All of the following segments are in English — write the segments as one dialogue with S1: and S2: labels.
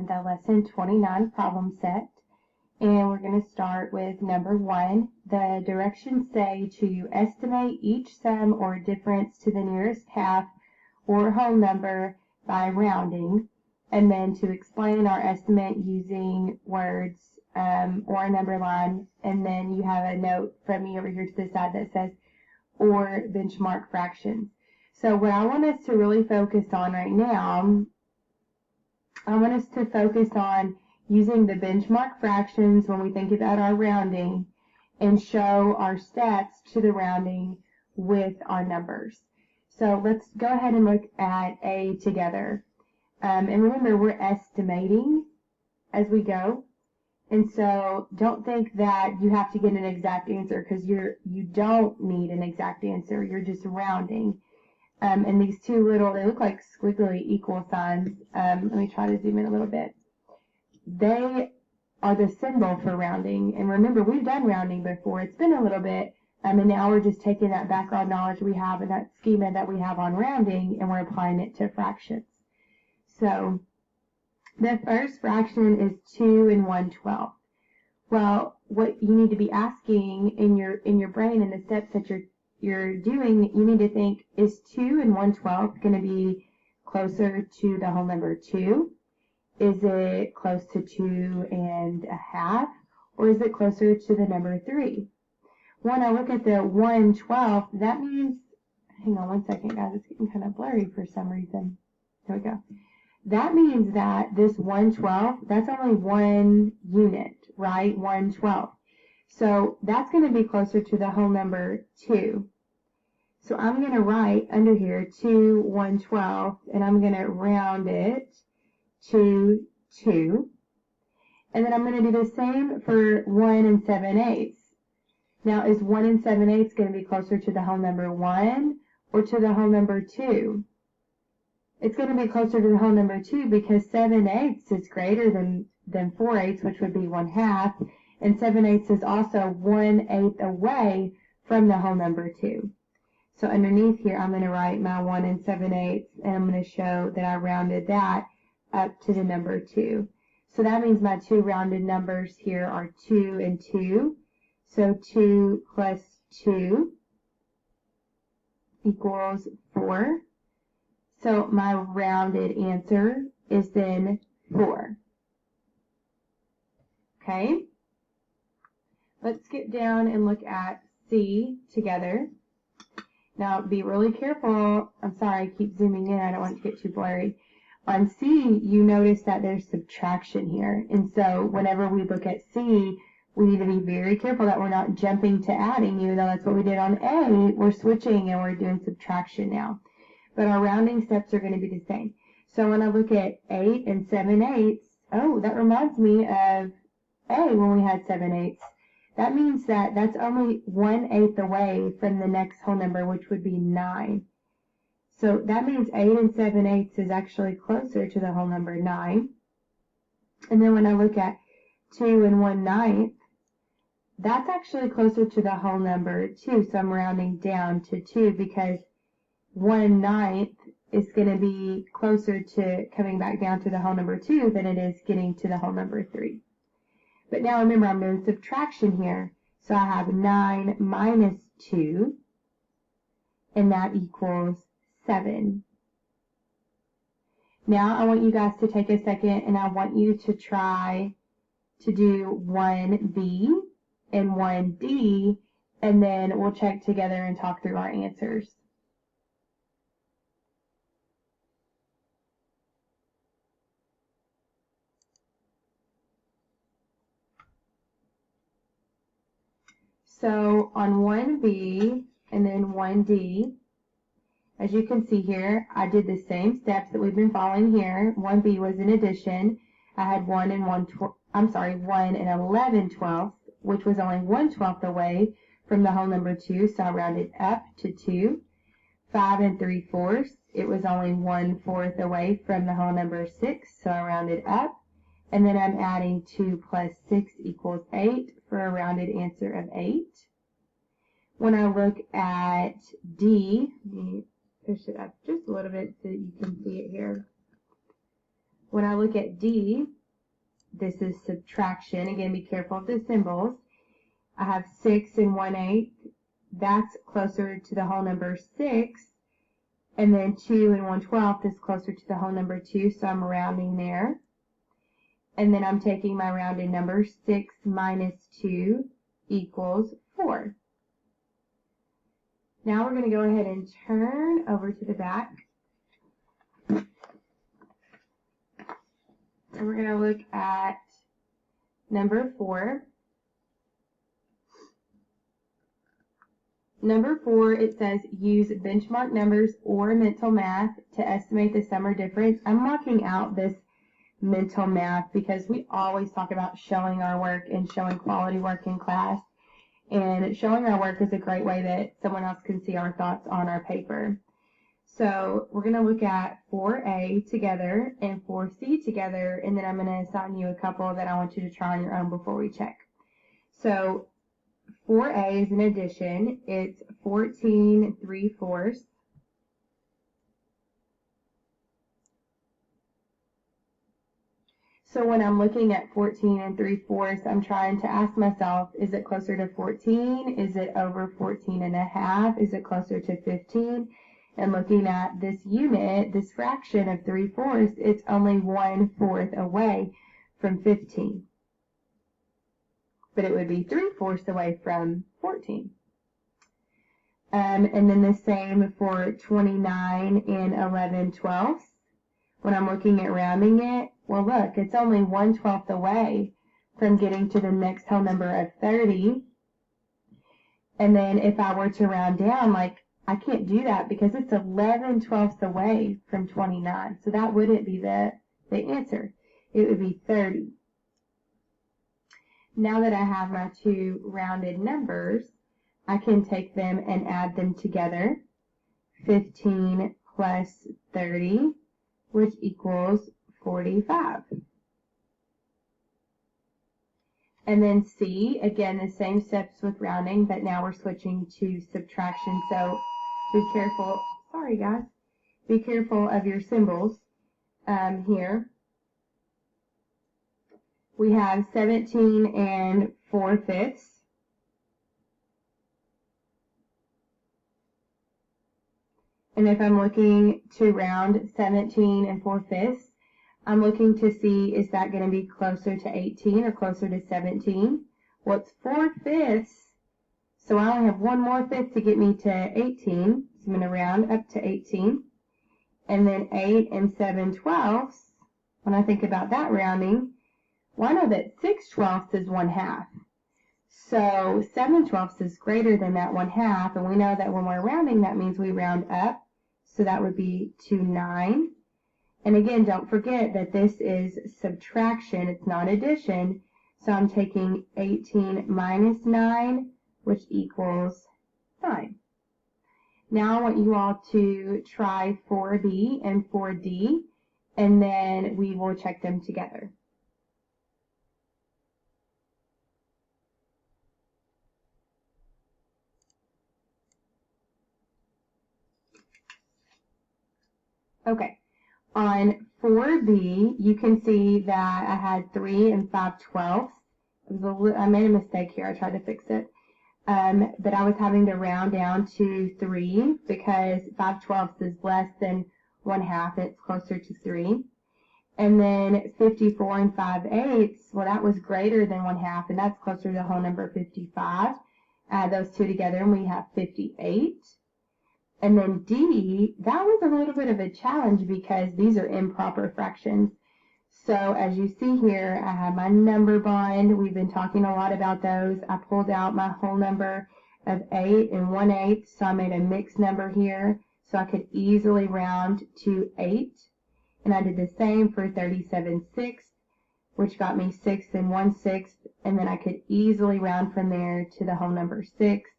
S1: the Lesson 29 problem set. And we're going to start with number 1. The directions say to estimate each sum or difference to the nearest half or whole number by rounding, and then to explain our estimate using words or a number line, and then you have a note from me over here to the side that says or benchmark fractions. So what I want us to really focus on right now, I want us to focus on using the benchmark fractions when we think about our rounding and show our steps to the rounding with our numbers. So let's go ahead and look at A together. And remember, we're estimating as we go. And so don't think that you have to get an exact answer, because you don't need an exact answer. You're just rounding. And these two little, they look like squiggly equal signs. Let me try to zoom in a little bit. They are the symbol for rounding. And remember, we've done rounding before. It's been a little bit. And now we're just taking that background knowledge we have and that schema that we have on rounding, and we're applying it to fractions. So the first fraction is 2 and 1/12. Well, what you need to be asking in your brain and the steps that you're doing, you need to think, is 2 and 1/12 going to be closer to the whole number 2? Is it close to 2 1/2? Or is it closer to the number 3? When I look at the 1/12, that means, hang on one second guys, it's getting kind of blurry for some reason. There we go. That means that this 1/12, that's only one unit, right? 1/12. So that's going to be closer to the whole number 2. So I'm going to write under here 2 1/12, and I'm going to round it to 2. And then I'm going to do the same for 1 7/8. Now, is 1 7/8 going to be closer to the whole number 1 or to the whole number 2? It's going to be closer to the whole number 2, because 7/8 is greater than 4/8, which would be 1/2, and 7/8 is also 1/8 away from the whole number 2. So underneath here, I'm going to write my 1 7/8, and I'm going to show that I rounded that up to the number 2. So that means my two rounded numbers here are 2 and 2. So 2 plus 2 equals 4. So my rounded answer is then 4. Okay? Let's get down and look at C together. Now be really careful. I'm sorry, I keep zooming in. I don't want it to get too blurry. On C, you notice that there's subtraction here. And so whenever we look at C, we need to be very careful that we're not jumping to adding, even though that's what we did on A. We're switching and we're doing subtraction now. But our rounding steps are going to be the same. So when I look at 8 and 7/8, oh, that reminds me of A when we had 7/8. That means that that's only 1/8 away from the next whole number, which would be 9. So that means 8 and 7/8 is actually closer to the whole number 9. And then when I look at 2 and 1/9, that's actually closer to the whole number 2. So I'm rounding down to 2, because 1/9 is going to be closer to coming back down to the whole number 2 than it is getting to the whole number 3. But now remember, I'm doing subtraction here. So I have 9 minus 2, and that equals 7. Now I want you guys to take a second, and I want you to try to do 1B and 1D, and then we'll check together and talk through our answers. So on 1B and then 1D, as you can see here, I did the same steps that we've been following here. 1B was an addition. I had 1 and 11/12, which was only 1/12 away from the whole number 2, so I rounded up to 2. 5 and 3/4, it was only 1/4 away from the whole number 6, so I rounded up. And then I'm adding 2 plus 6 equals 8 for a rounded answer of 8. When I look at D, let me push it up just a little bit so that you can see it here. When I look at D, this is subtraction. Again, be careful of the symbols. I have 6 1/8. That's closer to the whole number 6. And then 2 1/12 is closer to the whole number 2, so I'm rounding there. And then I'm taking my rounded number, 6 minus 2 equals 4. Now we're going to go ahead and turn over to the back. And we're going to look at number 4. Number 4, it says use benchmark numbers or mental math to estimate the sum or difference. I'm marking out this mental math because we always talk about showing our work and showing quality work in class. And showing our work is a great way that someone else can see our thoughts on our paper. So we're going to look at 4A together and 4C together, and then I'm going to assign you a couple that I want you to try on your own before we check. So 4A is an addition. It's 14 3/4. So when I'm looking at 14 3/4, I'm trying to ask myself, is it closer to 14? Is it over 14 1/2? Is it closer to 15? And looking at this unit, this fraction of 3/4, it's only 1/4 away from 15. But it would be 3/4 away from 14. And then the same for 29 11/12. When I'm looking at rounding it, well look, it's only 1/12 away from getting to the next whole number of 30. And then if I were to round down, like, I can't do that because it's 11/12 away from 29. So that wouldn't be the answer. It would be 30. Now that I have my two rounded numbers, I can take them and add them together. 15 plus 30, which equals 45. And then C, again, the same steps with rounding, but now we're switching to subtraction. So be careful, sorry guys, be careful of your symbols here. We have 17 4/5. And if I'm looking to round 17 4/5, I'm looking to see, is that going to be closer to 18 or closer to 17? Well, it's 4/5, so I only have one more fifth to get me to 18. So I'm going to round up to 18. And then 8 7/12, when I think about that rounding, well, I know that 6/12 is 1/2. So 7/12 is greater than that 1/2, and we know that when we're rounding, that means we round up. So that would be to 9. And again, don't forget that this is subtraction. It's not addition. So I'm taking 18 minus 9, which equals 9. Now I want you all to try 4B and 4D, and then we will check them together. Okay, on 4B, you can see that I had 3 5/12. I made a mistake here. I tried to fix it. But I was having to round down to 3 because 5/12 is less than 1/2. It's closer to 3. And then 54 5/8, well, that was greater than 1/2, and that's closer to the whole number 55. Add those two together, and we have 58. And then D, that was a little bit of a challenge because these are improper fractions. So as you see here, I have my number bond. We've been talking a lot about those. I pulled out my whole number of 8 1/8, so I made a mixed number here so I could easily round to 8. And I did the same for 37/6, which got me 6 1/6, and then I could easily round from there to the whole number 6.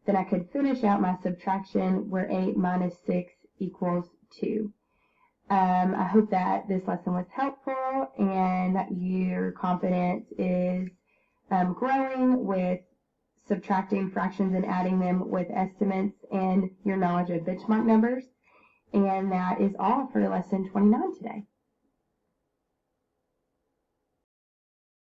S1: Then I could finish out my subtraction where 8 minus 6 equals 2. I hope that this lesson was helpful and that your confidence is growing with subtracting fractions and adding them with estimates and your knowledge of benchmark numbers. And that is all for lesson 29 today.